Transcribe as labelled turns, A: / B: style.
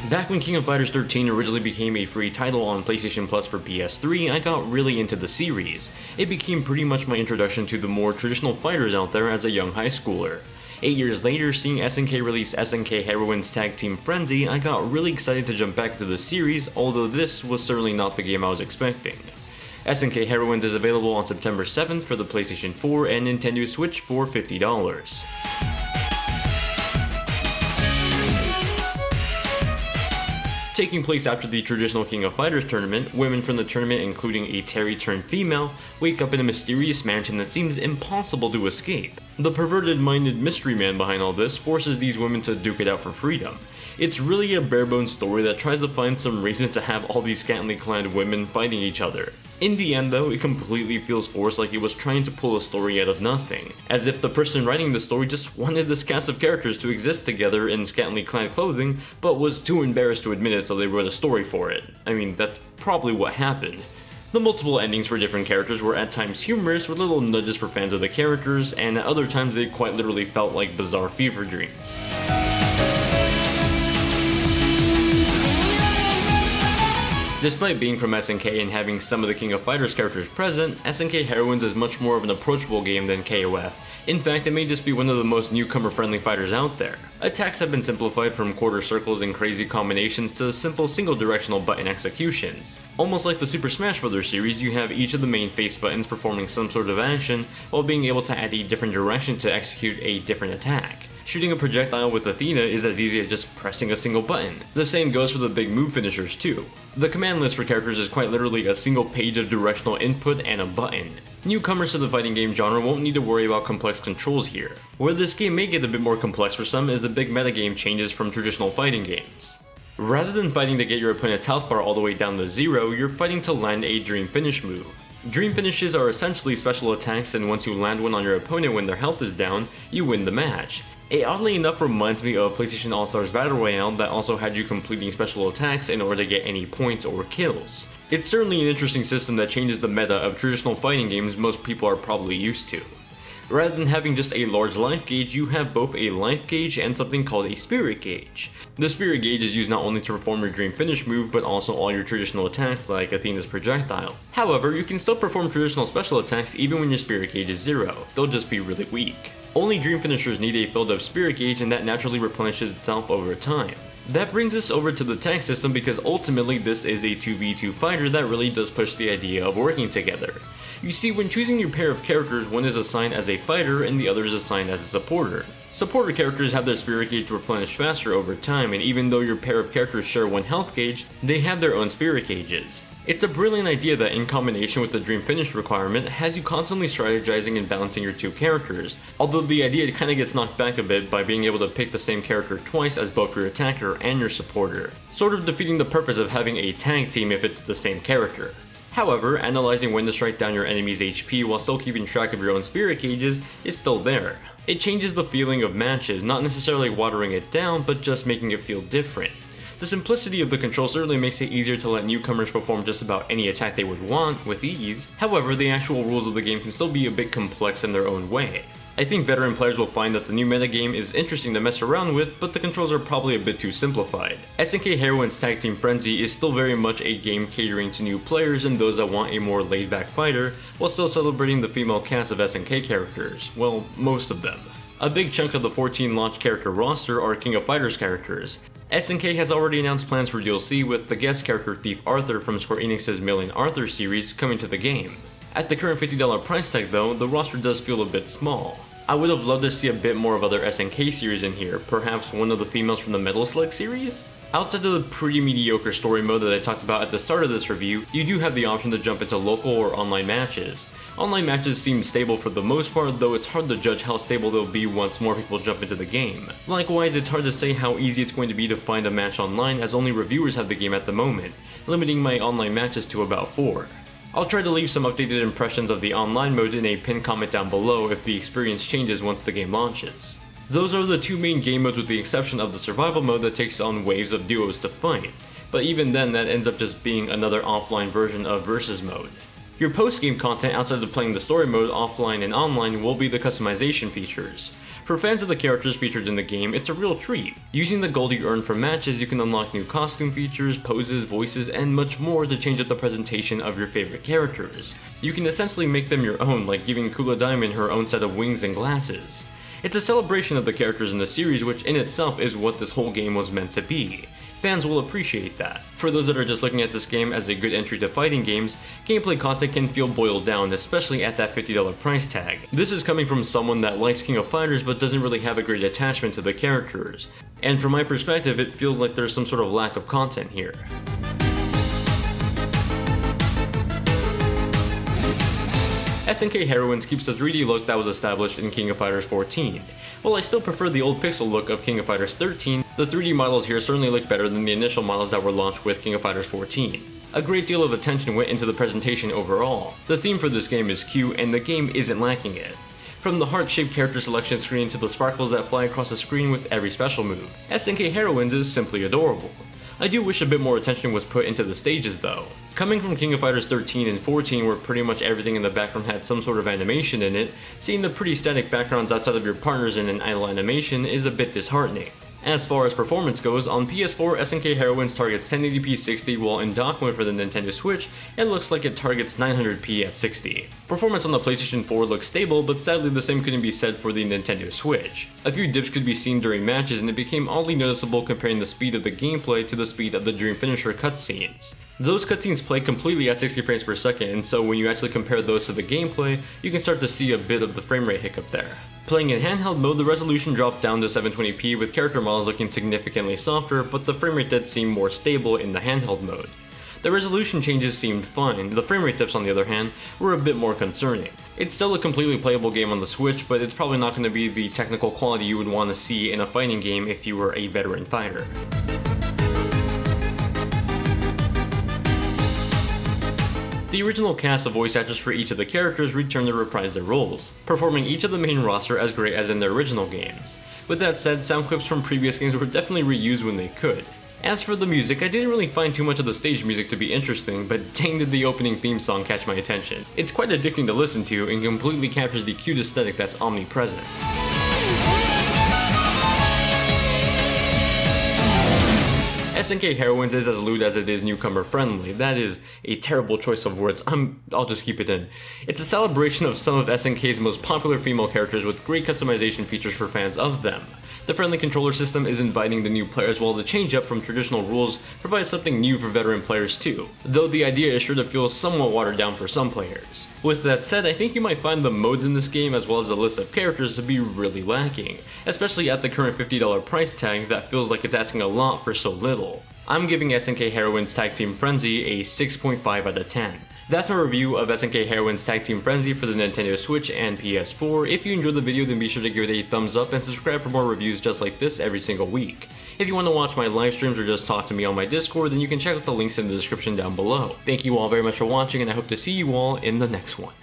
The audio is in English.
A: Back when King of Fighters 13 originally became a free title on PlayStation Plus for PS3, I got really into the series. It became pretty much my introduction to the more traditional fighters out there as a young high schooler. 8 years later, seeing SNK release SNK Heroines Tag Team Frenzy, I got really excited to jump back into the series, although this was certainly not the game I was expecting. SNK Heroines is available on September 7th for the PlayStation 4 and Nintendo Switch for $50. Taking place after the traditional King of Fighters tournament, women from the tournament, including a Terry-turned-female, wake up in a mysterious mansion that seems impossible to escape. The perverted-minded mystery man behind all this forces these women to duke it out for freedom. It's really a bare-bones story that tries to find some reason to have all these scantily clad women fighting each other. In the end though, it completely feels forced, like it was trying to pull a story out of nothing, as if the person writing the story just wanted this cast of characters to exist together in scantily clad clothing, but was too embarrassed to admit it, so they wrote a story for it. I mean, that's probably what happened. The multiple endings for different characters were at times humorous, with little nudges for fans of the characters, and at other times they quite literally felt like bizarre fever dreams. Despite being from SNK and having some of the King of Fighters characters present, SNK Heroines is much more of an approachable game than KOF. In fact, it may just be one of the most newcomer-friendly fighters out there. Attacks have been simplified from quarter circles and crazy combinations to simple single-directional button executions. Almost like the Super Smash Bros. Series, you have each of the main face buttons performing some sort of action, while being able to add a different direction to execute a different attack. Shooting a projectile with Athena is as easy as just pressing a single button. The same goes for the big move finishers too. The command list for characters is quite literally a single page of directional input and a button. Newcomers to the fighting game genre won't need to worry about complex controls here. Where this game may get a bit more complex for some is the big metagame changes from traditional fighting games. Rather than fighting to get your opponent's health bar all the way down to 0, you're fighting to land a dream finish move. Dream finishes are essentially special attacks, and once you land one on your opponent when their health is down, you win the match. It oddly enough reminds me of PlayStation All-Stars Battle Royale that also had you completing special attacks in order to get any points or kills. It's certainly an interesting system that changes the meta of traditional fighting games most people are probably used to. Rather than having just a large life gauge, you have both a life gauge and something called a spirit gauge. The spirit gauge is used not only to perform your dream finish move, but also all your traditional attacks like Athena's projectile. However, you can still perform traditional special attacks even when your spirit gauge is 0, they'll just be really weak. Only dream finishers need a filled up spirit gauge, and that naturally replenishes itself over time. That brings us over to the tag system, because ultimately this is a 2v2 fighter that really does push the idea of working together. You see, when choosing your pair of characters, one is assigned as a fighter and the other is assigned as a supporter. Supporter characters have their spirit gauge replenished faster over time, and even though your pair of characters share one health gauge, they have their own spirit gauges. It's a brilliant idea that, in combination with the dream finish requirement, has you constantly strategizing and balancing your two characters, although the idea kinda gets knocked back a bit by being able to pick the same character twice as both your attacker and your supporter, sort of defeating the purpose of having a tag team if it's the same character. However, analyzing when to strike down your enemy's HP while still keeping track of your own spirit gauges is still there. It changes the feeling of matches, not necessarily watering it down, but just making it feel different. The simplicity of the control certainly makes it easier to let newcomers perform just about any attack they would want with ease. However, the actual rules of the game can still be a bit complex in their own way. I think veteran players will find that the new metagame is interesting to mess around with, but the controls are probably a bit too simplified. SNK Heroines Tag Team Frenzy is still very much a game catering to new players and those that want a more laid-back fighter, while still celebrating the female cast of SNK characters. Well, most of them. A big chunk of the 14 launch character roster are King of Fighters characters. SNK has already announced plans for DLC, with the guest character Thief Arthur from Square Enix's Million Arthur series coming to the game. At the current $50 price tag though, the roster does feel a bit small. I would have loved to see a bit more of other SNK series in here, perhaps one of the females from the Metal Slug series? Outside of the pretty mediocre story mode that I talked about at the start of this review, you do have the option to jump into local or online matches. Online matches seem stable for the most part, though it's hard to judge how stable they'll be once more people jump into the game. Likewise, it's hard to say how easy it's going to be to find a match online, as only reviewers have the game at the moment, limiting my online matches to about 4. I'll try to leave some updated impressions of the online mode in a pinned comment down below if the experience changes once the game launches. Those are the two main game modes, with the exception of the survival mode that takes on waves of duos to fight, but even then that ends up just being another offline version of versus mode. Your post-game content outside of playing the story mode offline and online will be the customization features. For fans of the characters featured in the game, it's a real treat. Using the gold you earn from matches, you can unlock new costume features, poses, voices, and much more to change up the presentation of your favorite characters. You can essentially make them your own, like giving Kula Diamond her own set of wings and glasses. It's a celebration of the characters in the series, which in itself is what this whole game was meant to be. Fans will appreciate that. For those that are just looking at this game as a good entry to fighting games, gameplay content can feel boiled down, especially at that $50 price tag. This is coming from someone that likes King of Fighters but doesn't really have a great attachment to the characters. And from my perspective, it feels like there's some sort of lack of content here. SNK Heroines keeps the 3D look that was established in King of Fighters 14. While I still prefer the old pixel look of King of Fighters 13, the 3D models here certainly look better than the initial models that were launched with King of Fighters 14. A great deal of attention went into the presentation overall. The theme for this game is cute, and the game isn't lacking it. From the heart-shaped character selection screen to the sparkles that fly across the screen with every special move, SNK Heroines is simply adorable. I do wish a bit more attention was put into the stages though. Coming from King of Fighters 13 and 14 where pretty much everything in the background had some sort of animation in it, seeing the pretty static backgrounds outside of your partners in an idle animation is a bit disheartening. As far as performance goes, on PS4, SNK Heroines targets 1080p 60, while in dock mode for the Nintendo Switch, it looks like it targets 900p at 60. Performance on the PlayStation 4 looks stable, but sadly the same couldn't be said for the Nintendo Switch. A few dips could be seen during matches, and it became oddly noticeable comparing the speed of the gameplay to the speed of the Dream Finisher cutscenes. Those cutscenes play completely at 60 frames per second, and so when you actually compare those to the gameplay, you can start to see a bit of the frame rate hiccup there. Playing in handheld mode, the resolution dropped down to 720p with character models looking significantly softer, but the frame rate did seem more stable in the handheld mode. The resolution changes seemed fine, the frame rate dips on the other hand were a bit more concerning. It's still a completely playable game on the Switch, but it's probably not going to be the technical quality you would want to see in a fighting game if you were a veteran fighter. The original cast of voice actors for each of the characters returned to reprise their roles, performing each of the main roster as great as in their original games. With that said, sound clips from previous games were definitely reused when they could. As for the music, I didn't really find too much of the stage music to be interesting, but dang did the opening theme song catch my attention. It's quite addicting to listen to and completely captures the cute aesthetic that's omnipresent. SNK Heroines is as lewd as it is newcomer friendly. That is a terrible choice of words. I'll just keep it in. It's a celebration of some of SNK's most popular female characters with great customization features for fans of them. The friendly controller system is inviting to new players, while the change up from traditional rules provides something new for veteran players too, though the idea is sure to feel somewhat watered down for some players. With that said, I think you might find the modes in this game as well as the list of characters to be really lacking, especially at the current $50 price tag that feels like it's asking a lot for so little. I'm giving SNK Heroines Tag Team Frenzy a 6.5 out of 10. That's my review of SNK Heroines Tag Team Frenzy for the Nintendo Switch and PS4. If you enjoyed the video, then be sure to give it a thumbs up and subscribe for more reviews just like this every single week. If you want to watch my live streams or just talk to me on my Discord, then you can check out the links in the description down below. Thank you all very much for watching, and I hope to see you all in the next one.